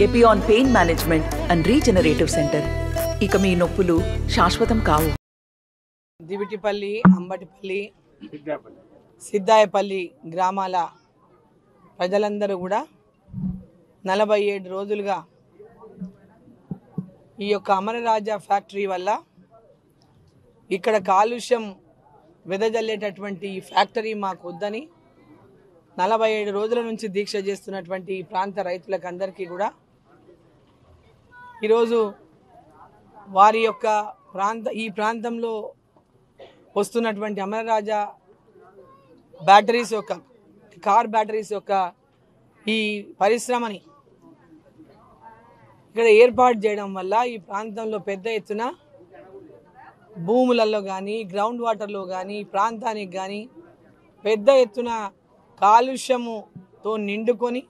Epione pain management and regenerative centre. ఇక మీ నొప్పులు శాశ్వతం కావు. దివిటిపల్లి, అంబటిపల్లి, సిద్దాయపల్లి గ్రామాల ప్రజలందరూ కూడా 47 రోజులుగా ఈ యొక్క అమరరాజా ఫ్యాక్టరీ వల్ల ఇక్కడ కాలుష్యం వెదజల్లేటటువంటి ఈ ఫ్యాక్టరీ మాకు వద్దని 47 రోజుల నుంచి దీక్ష చేస్తున్నటువంటి ఈ ప్రాంత రైతులకు అందరికీ కూడా ఈరోజు వారి యొక్క ఈ ప్రాంతంలో వస్తున్నటువంటి అమరరాజా బ్యాటరీస్ యొక్క కార్ బ్యాటరీస్ యొక్క ఈ పరిశ్రమని ఇక్కడ ఏర్పాటు చేయడం వల్ల ఈ ప్రాంతంలో పెద్ద ఎత్తున భూములలో కానీ గ్రౌండ్ వాటర్లో కానీ ప్రాంతానికి కానీ పెద్ద ఎత్తున కాలుష్యముతో నిండుకొని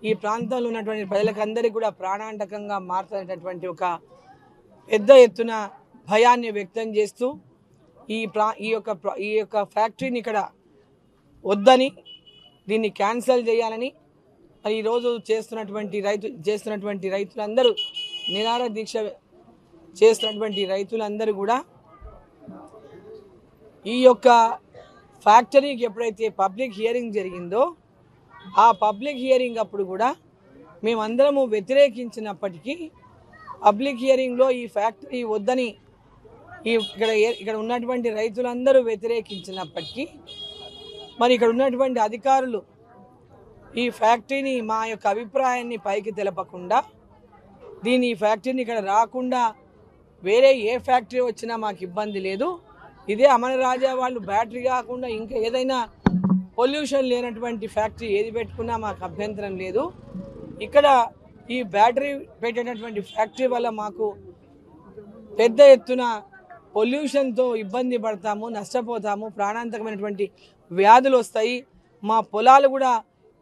ఈ ప్రాంతంలో ఉన్నటువంటి ప్రజలకందరికీ కూడా ప్రాణాంతకంగా మారుతున్నటువంటి ఒక పెద్ద ఎత్తున భయాన్ని వ్యక్తం చేస్తూ ఈ యొక్క ఫ్యాక్టరీని ఇక్కడ వద్దని దీన్ని క్యాన్సిల్ చేయాలని మరి ఈరోజు చేస్తున్నటువంటి రైతులందరూ నిరాహార దీక్ష చేస్తున్నటువంటి రైతులందరూ కూడా ఈ యొక్క ఫ్యాక్టరీకి ఎప్పుడైతే పబ్లిక్ హియరింగ్ జరిగిందో ఆ పబ్లిక్ హియరింగ్ అప్పుడు కూడా మేమందరము వ్యతిరేకించినప్పటికీ పబ్లిక్ హియరింగ్లో ఈ ఫ్యాక్టరీ వద్దని ఇక్కడ ఉన్నటువంటి రైతులందరూ వ్యతిరేకించినప్పటికీ మరి ఇక్కడ ఉన్నటువంటి అధికారులు ఈ ఫ్యాక్టరీని మా యొక్క అభిప్రాయాన్ని పైకి తెలపకుండా ఈ ఫ్యాక్టరీని ఇక్కడ రాకుండా వేరే ఏ ఫ్యాక్టరీ వచ్చినా మాకు ఇబ్బంది లేదు, ఇదే అమరరాజా వాళ్ళు బ్యాటరీ కాకుండా ఇంకా ఏదైనా పొల్యూషన్ లేనటువంటి ఫ్యాక్టరీ ఏది పెట్టుకున్నా మాకు అభ్యంతరం లేదు, ఇక్కడ ఈ బ్యాటరీ పెట్టేటటువంటి ఫ్యాక్టరీ వల్ల మాకు పెద్ద ఎత్తున పొల్యూషన్తో ఇబ్బంది పడతాము, నష్టపోతాము, ప్రాణాంతకమైనటువంటి వ్యాధులు వస్తాయి, మా పొలాలు కూడా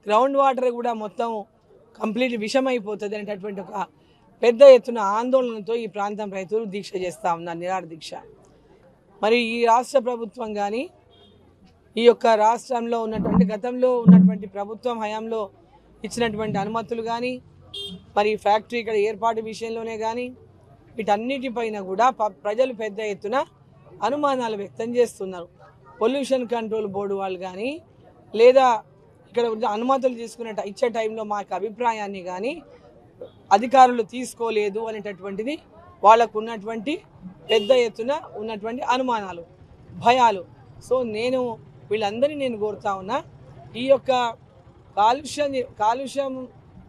గ్రౌండ్ వాటర్ కూడా మొత్తం కంప్లీట్ విషమైపోతుంది అనేటటువంటి ఒక పెద్ద ఎత్తున ఆందోళనతో ఈ ప్రాంతం రైతులు దీక్ష చేస్తూ ఉన్నారు, నిరాహార దీక్ష. మరి ఈ రాష్ట్ర ప్రభుత్వం కానీ ఈ యొక్క రాష్ట్రంలో ఉన్నటువంటి గతంలో ఉన్నటువంటి ప్రభుత్వం హయాంలో ఇచ్చినటువంటి అనుమతులు కానీ మరి ఫ్యాక్టరీ ఇక్కడ ఏర్పాటు విషయంలోనే కానీ వీటన్నిటిపైన కూడా ప్రజలు పెద్ద ఎత్తున అనుమానాలు వ్యక్తం చేస్తున్నారు. పొల్యూషన్ కంట్రోల్ బోర్డు వాళ్ళు కానీ లేదా ఇక్కడ అనుమతులు ఇచ్చే టైంలో మాకు అభిప్రాయాన్ని కానీ అధికారులు తీసుకోలేదు అనేటటువంటిది వాళ్ళకు ఉన్నటువంటి పెద్ద ఎత్తున ఉన్నటువంటి అనుమానాలు, భయాలు. సో వీళ్ళందరినీ కోరుతా ఉన్నా, ఈ యొక్క కాలుష్యం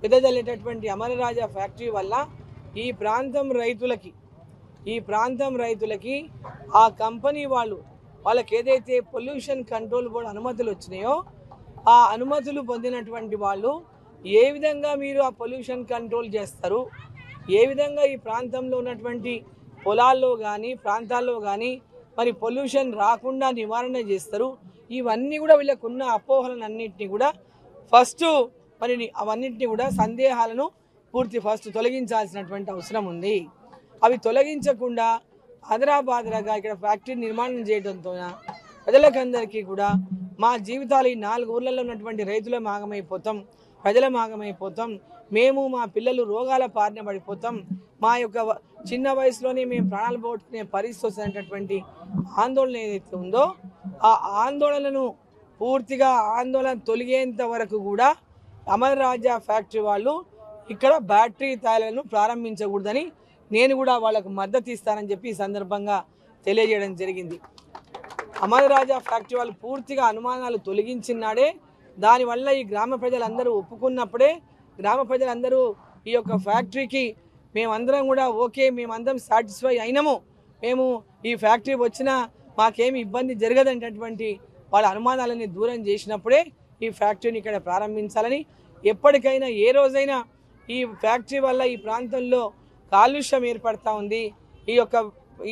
వెదజల్లేటటువంటి అమరరాజా ఫ్యాక్టరీ వల్ల ఈ ప్రాంతం రైతులకి ఆ కంపెనీ వాళ్ళకి ఏదైతే పొల్యూషన్ కంట్రోల్ బోర్డు అనుమతులు వచ్చినాయో ఆ అనుమతులు పొందినటువంటి వాళ్ళు ఏ విధంగా మీరు ఆ పొల్యూషన్ కంట్రోల్ చేస్తారు, ఏ విధంగా ఈ ప్రాంతంలో ఉన్నటువంటి పొలాల్లో కానీ ప్రాంతాల్లో కానీ మరి పొల్యూషన్ రాకుండా నివారణ చేస్తారు, ఇవన్నీ కూడా వీళ్ళకున్న అపోహలన్నింటినీ కూడా అవన్నింటినీ కూడా సందేహాలను ఫస్ట్ తొలగించాల్సినటువంటి అవసరం ఉంది. అవి తొలగించకుండా ఆదరాబాదరాగా ఇక్కడ ఫ్యాక్టరీ నిర్మాణం చేయడంతో ప్రజలకందరికీ కూడా మా జీవితాలు ఈ 4 ఊర్లలో ఉన్నటువంటి రైతుల మాగమైపోతాం, ప్రజల మాగమైపోతాం, మేము మా పిల్లలు రోగాల బారిన పడిపోతాం, మా యొక్క చిన్న వయసులోనే మేము ప్రాణాలు పోగొట్టుకునే పరిస్థితి వస్తున్నటువంటి ఆందోళన ఏదైతే ఉందో ఆ ఆందోళన తొలగేంత వరకు కూడా అమరరాజా ఫ్యాక్టరీ వాళ్ళు ఇక్కడ బ్యాటరీ తయారీలను ప్రారంభించకూడదని నేను కూడా వాళ్ళకు మద్దతు ఇస్తానని చెప్పి ఈ సందర్భంగా తెలియజేయడం జరిగింది. అమరరాజా ఫ్యాక్టరీ వాళ్ళు పూర్తిగా అనుమానాలు తొలగించినాడే, దానివల్ల ఈ గ్రామ ప్రజలందరూ ఒప్పుకున్నప్పుడే గ్రామ ప్రజలందరూ ఈ యొక్క ఫ్యాక్టరీకి మేమందరం కూడా ఓకే, మేమందరం సాటిస్ఫై అయినాము, మేము ఈ ఫ్యాక్టరీ వచ్చినా మాకేమి ఇబ్బంది జరగదనేటటువంటి వాళ్ళ అనుమానాలని దూరం చేసినప్పుడే ఈ ఫ్యాక్టరీని ఇక్కడ ప్రారంభించాలని, ఎప్పటికైనా ఏ రోజైనా ఈ ఫ్యాక్టరీ వల్ల ఈ ప్రాంతంలో కాలుష్యం ఏర్పడతా ఉంది,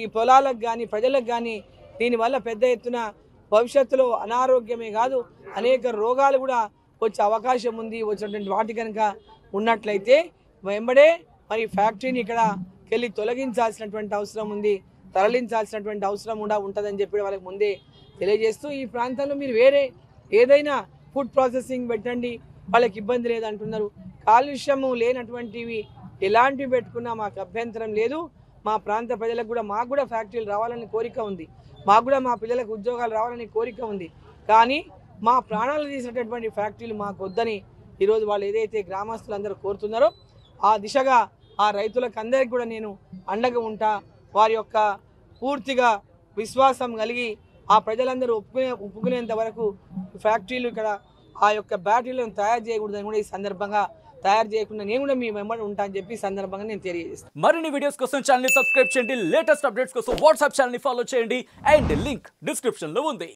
ఈ పొలాలకు కానీ ప్రజలకు కానీ దీనివల్ల పెద్ద ఎత్తున భవిష్యత్తులో అనారోగ్యమే కాదు అనేక రోగాలు కూడా వచ్చే అవకాశం ఉంది. వచ్చినటువంటి వాటి కనుక ఉన్నట్లయితే వెంబడే మరి ఫ్యాక్టరీని ఇక్కడికి తొలగించాల్సినటువంటి అవసరం ఉంది, తరలించాల్సినటువంటి అవసరం కూడా ఉంటుందని చెప్పి వాళ్ళకి ముందే తెలియజేస్తూ, ఈ ప్రాంతంలో మీరు వేరే ఏదైనా ఫుడ్ ప్రాసెసింగ్ పెట్టండి వాళ్ళకి ఇబ్బంది లేదంటున్నారు, కాలుష్యము లేనటువంటివి ఎలాంటివి పెట్టుకున్నా మాకు అభ్యంతరం లేదు. మా ప్రాంత ప్రజలకు కూడా మాకు కూడా ఫ్యాక్టరీలు రావాలని కోరిక ఉంది, మాకు కూడా మా పిల్లలకు ఉద్యోగాలు రావాలని కోరిక ఉంది. కానీ మా ప్రాణాలు తీసినటువంటి ఫ్యాక్టరీలు మాకు వద్దని ఈరోజు వాళ్ళు ఏదైతే గ్రామస్తులందరూ కోరుతున్నారో ఆ దిశగా ఆ రైతులకు అందరికీ కూడా నేను అండగా ఉంటా. వారి యొక్క పూర్తిగా విశ్వాసం కలిగి ఆ ప్రజలందరూ ఒప్పుకునేంత వరకు ఫ్యాక్టరీలు ఇక్కడ ఆ యొక్క బ్యాటరీలను తయారు చేయకూడదని కూడా ఈ సందర్భంగా తయారు చేయకుండా నేను కూడా మీ వెంబడి ఉంటా అని చెప్పి సందర్భంగా నేను తెలియజేస్తాను. మరిన్ని వీడియోస్ కోసం ఛానల్ ని సబ్స్క్రైబ్ చేయండి, లేటెస్ట్ అప్డేట్స్ కోసం వాట్సాప్ ఛానల్ ని ఫాలో చేయండి అండ్ లింక్ డిస్క్రిప్షన్ లో ఉంది.